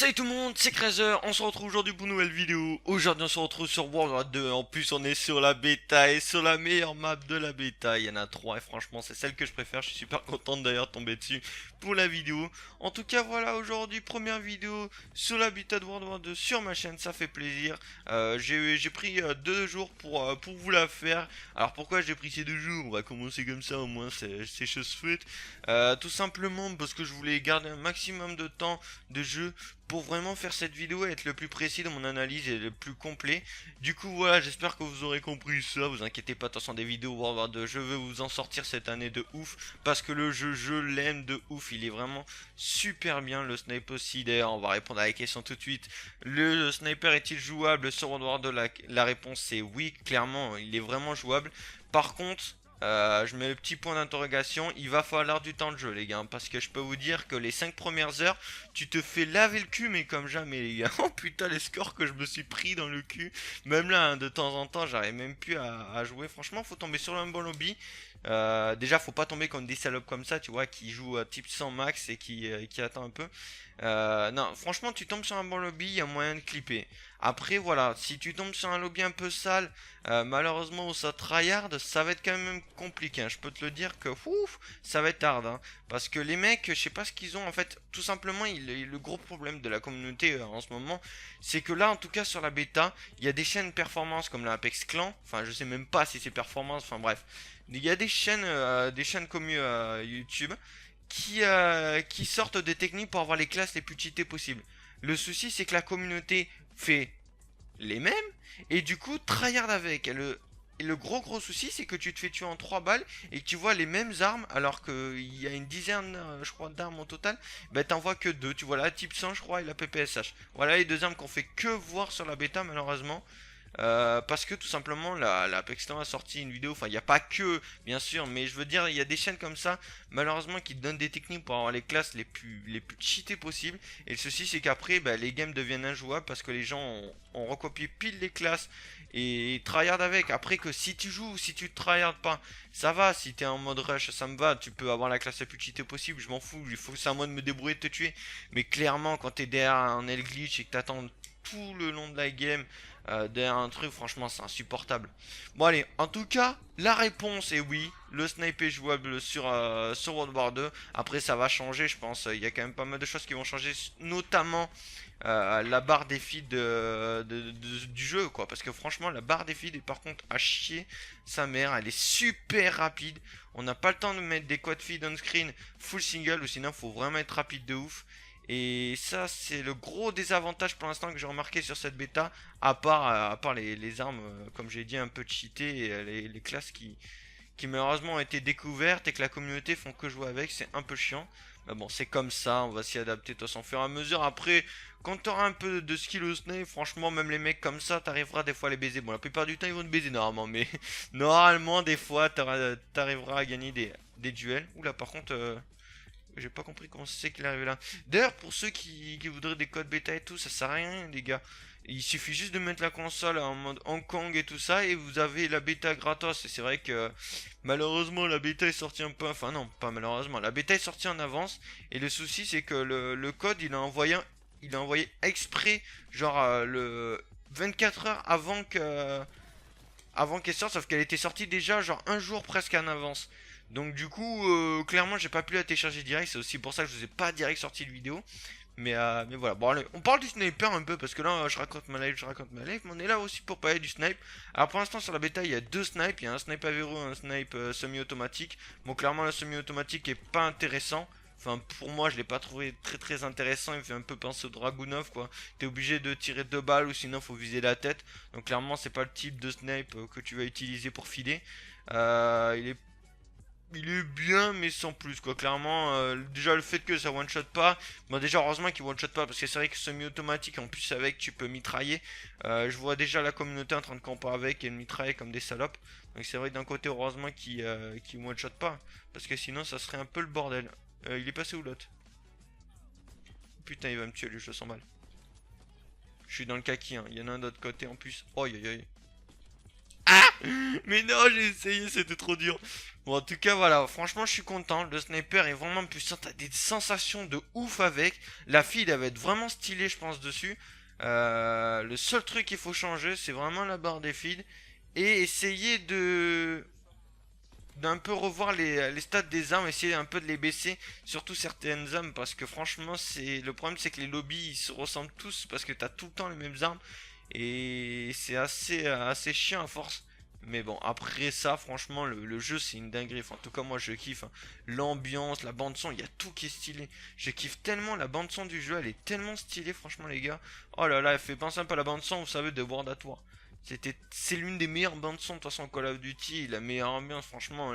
Salut tout le monde, c'est Crazer, on se retrouve aujourd'hui pour une nouvelle vidéo. Aujourd'hui on se retrouve sur World War 2, en plus on est sur la bêta et sur la meilleure map de la bêta. Il y en a trois et franchement c'est celle que je préfère, je suis super content d'ailleurs de tomber dessus pour la vidéo. En tout cas voilà, aujourd'hui première vidéo sur la bêta de World War 2 sur ma chaîne, ça fait plaisir. J'ai pris 2 jours pour vous la faire. Alors pourquoi j'ai pris ces 2 jours? On va commencer comme ça, au moins c'est chose faite. Tout simplement parce que je voulais garder un maximum de temps de jeu pour vraiment faire cette vidéo et être le plus précis dans mon analyse et le plus complet. Du coup voilà, j'espère que vous aurez compris ça, vous inquiétez pas, attention des vidéos World War 2, je veux vous en sortir cette année de ouf, parce que le jeu, je l'aime de ouf, il est vraiment super bien, le sniper aussi. D'ailleurs on va répondre à la question tout de suite, le sniper est-il jouable sur World War 2? La réponse c'est oui, clairement il est vraiment jouable. Par contre, je mets le petit point d'interrogation, il va falloir du temps de jeu les gars, parce que je peux vous dire que les 5 premières heures, tu te fais laver le cul mais comme jamais les gars. Oh putain les scores que je me suis pris dans le cul. Même là hein, de temps en temps j'arrive même plus à jouer. Franchement faut tomber sur un bon lobby. Déjà faut pas tomber comme des salopes comme ça tu vois, qui jouent type 100 max et qui attend un peu. Non franchement tu tombes sur un bon lobby, il y a moyen de clipper. Après voilà, si tu tombes sur un lobby un peu sale, malheureusement où ça tryhard, ça va être quand même compliqué hein. Je peux te le dire que ouf, ça va être hard hein. Parce que les mecs, je sais pas ce qu'ils ont en fait. Tout simplement, le gros problème de la communauté en ce moment, c'est que là, en tout cas sur la bêta, il y a des chaînes performance comme la Apex Clan. Enfin, je sais même pas si c'est performance. Enfin bref, il y a des chaînes comme YouTube qui sortent des techniques pour avoir les classes les plus cheatées possibles. Le souci, c'est que la communauté fait les mêmes et du coup tryhard avec. Et le gros souci c'est que tu te fais tuer en 3 balles et que tu vois les mêmes armes alors qu'il y a une dizaine je crois d'armes au total. Bah t'en vois que deux, tu vois la type 100 je crois et la PPSH. Voilà les deux armes qu'on fait que voir sur la bêta malheureusement. Parce que tout simplement la Apex Legends a sorti une vidéo, enfin il n'y a pas que bien sûr, mais je veux dire il y a des chaînes comme ça malheureusement qui donnent des techniques pour avoir les classes les plus cheatées possibles. Et le souci c'est qu'après bah, les games deviennent injouables parce que les gens ont recopié pile les classes et tryhard avec. Après que si tu joues ou si tu tryhard pas, ça va, si t'es en mode rush ça me va, tu peux avoir la classe la plus cheatée possible, je m'en fous, il faut que c'est à moi de me débrouiller de te tuer. Mais clairement quand t'es derrière un L glitch et que t'attends tout le long de la game derrière un truc, franchement c'est insupportable. Bon allez, en tout cas, la réponse est oui, le snipe est jouable sur World War 2. Après ça va changer je pense, il y a quand même pas mal de choses qui vont changer, notamment la barre des feeds du jeu quoi. Parce que franchement la barre des feeds est par contre à chier sa mère, elle est super rapide. On n'a pas le temps de mettre des quad feed on screen full single ou sinon faut vraiment être rapide de ouf. Et ça, c'est le gros désavantage pour l'instant que j'ai remarqué sur cette bêta, à part les armes, comme j'ai dit, un peu cheatées, et les classes qui malheureusement ont été découvertes et que la communauté font que jouer avec, c'est un peu chiant. Mais bon, c'est comme ça, on va s'y adapter de toute façon au fur et à mesure. Après, quand t'auras un peu de skill au snipe, franchement, même les mecs comme ça, t'arriveras des fois à les baiser. Bon, la plupart du temps, ils vont te baiser normalement, mais normalement, des fois, t'arriveras à gagner des duels. Oula, par contre, j'ai pas compris comment c'est qu'il est arrivé là. D'ailleurs, pour ceux qui voudraient des codes bêta et tout, ça sert à rien, les gars. Il suffit juste de mettre la console en mode Hong Kong et tout ça, et vous avez la bêta gratos. Et c'est vrai que malheureusement, la bêta est sortie un peu. Enfin, non, pas malheureusement. La bêta est sortie en avance. Et le souci, c'est que le code, il a envoyé exprès, genre le 24 heures avant qu'elle sorte, sauf qu'elle était sortie déjà genre un jour presque en avance. Donc du coup, clairement, j'ai pas pu la télécharger direct. C'est aussi pour ça que je vous ai pas direct sorti de vidéo. Mais voilà. Bon, allez, on parle du sniper un peu parce que là, je raconte ma life. Mais on est là aussi pour parler du snipe. Alors pour l'instant, sur la bêta, il y a deux snipes. Il y a un snipe à verrou et un snipe semi-automatique. Bon, clairement, le semi-automatique est pas intéressant. Enfin, pour moi, je l'ai pas trouvé très intéressant. Il me fait un peu penser au Dragunov, quoi. T'es obligé de tirer 2 balles ou sinon faut viser la tête. Donc clairement, c'est pas le type de snipe que tu vas utiliser pour filer. Il est bien mais sans plus quoi, clairement. Déjà le fait que ça one shot pas, bon déjà heureusement qu'il one shot pas parce que c'est vrai que semi-automatique en plus avec tu peux mitrailler. Je vois déjà la communauté en train de camper avec et de mitrailler comme des salopes. Donc c'est vrai que d'un côté heureusement qu'il one shot pas parce que sinon ça serait un peu le bordel. Il est passé où l'autre? Putain il va me tuer lui, je le sens mal. Je suis dans le kaki hein. Il y en a un d'autre côté en plus. Oh aïe aïe aïe. Mais non, j'ai essayé, c'était trop dur. Bon, en tout cas, voilà, franchement, je suis content. Le sniper est vraiment puissant. T'as des sensations de ouf avec. La fille, elle va être vraiment stylée, je pense, dessus. Le seul truc qu'il faut changer, c'est vraiment la barre des feeds. Et essayer de d'un peu revoir les stats des armes, essayer un peu de les baisser, surtout certaines armes, parce que franchement, c'est le problème, c'est que les lobbies ils se ressemblent tous parce que t'as tout le temps les mêmes armes et c'est assez chiant à force. Mais bon, après ça, franchement, le jeu c'est une dinguerie. Enfin, en tout cas, moi je kiffe, hein. L'ambiance, la bande son, il y a tout qui est stylé. Je kiffe tellement la bande son du jeu, elle est tellement stylée, franchement, les gars. Oh là là, elle fait penser un peu à la bande son, vous savez, de World at War. C'est l'une des meilleures bandes son de toute façon Call of Duty, la meilleure ambiance franchement.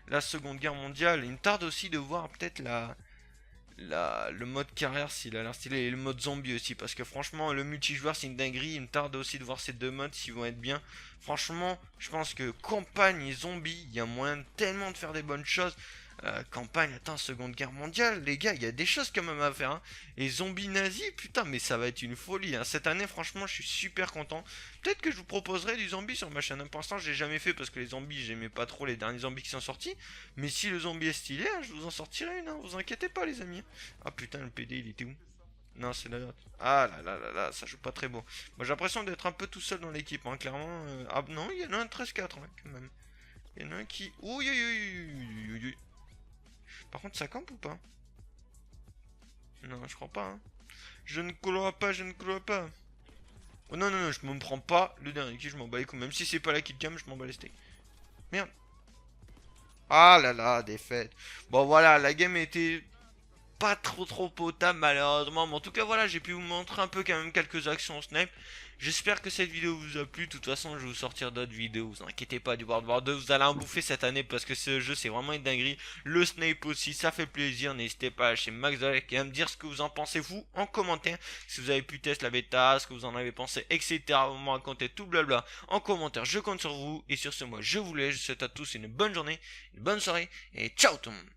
La Seconde Guerre mondiale. Il me tarde aussi de voir peut-être le mode carrière s'il a l'air stylé et le mode zombie aussi parce que franchement le multijoueur c'est une dinguerie. Il me tarde aussi de voir ces deux modes s'ils vont être bien. Franchement, je pense que campagne et zombie, il y a moyen tellement de faire des bonnes choses. Campagne, attends, Seconde Guerre mondiale, les gars, il y a des choses quand même à faire, hein. Et zombies nazis, putain, mais ça va être une folie, hein. Cette année, franchement, je suis super content. Peut-être que je vous proposerai du zombie sur ma chaîne, hein. Pour l'instant, je l'ai jamais fait parce que les zombies, j'aimais pas trop les derniers zombies qui sont sortis. Mais si le zombie est stylé, hein, je vous en sortirai une, hein. Vous inquiétez pas, les amis. Ah putain, le PD, il était où? Non, c'est la note. Ah là là là là, ça joue pas très beau. Moi, j'ai l'impression d'être un peu tout seul dans l'équipe, hein, clairement. Ah non, il y en a un 13-4, hein, quand même. Il y en a un qui. Ouh, par contre, ça campe ou pas? Non, je crois pas, hein. Je ne crois pas, je ne crois pas. Oh non, non, non, je me prends pas le dernier qui, je m'en bats les couilles. Même si c'est pas la killcam, je m'en bats les steaks. Merde. Ah là là, défaite. Bon, voilà, la game était pas trop potable malheureusement. Mais en tout cas, voilà, j'ai pu vous montrer un peu quand même quelques actions au snipe. J'espère que cette vidéo vous a plu. De toute façon, je vais vous sortir d'autres vidéos. Vous inquiétez pas du World War 2. Vous allez en bouffer cette année parce que ce jeu, c'est vraiment une dinguerie. Le snipe aussi, ça fait plaisir. N'hésitez pas à lâcher Max Dolek et à me dire ce que vous en pensez, vous, en commentaire. Si vous avez pu tester la bêta, ce que vous en avez pensé, etc. Vous me racontez tout blabla en commentaire. Je compte sur vous. Et sur ce, moi, je vous laisse. Je vous souhaite à tous une bonne journée, une bonne soirée. Et ciao tout le monde.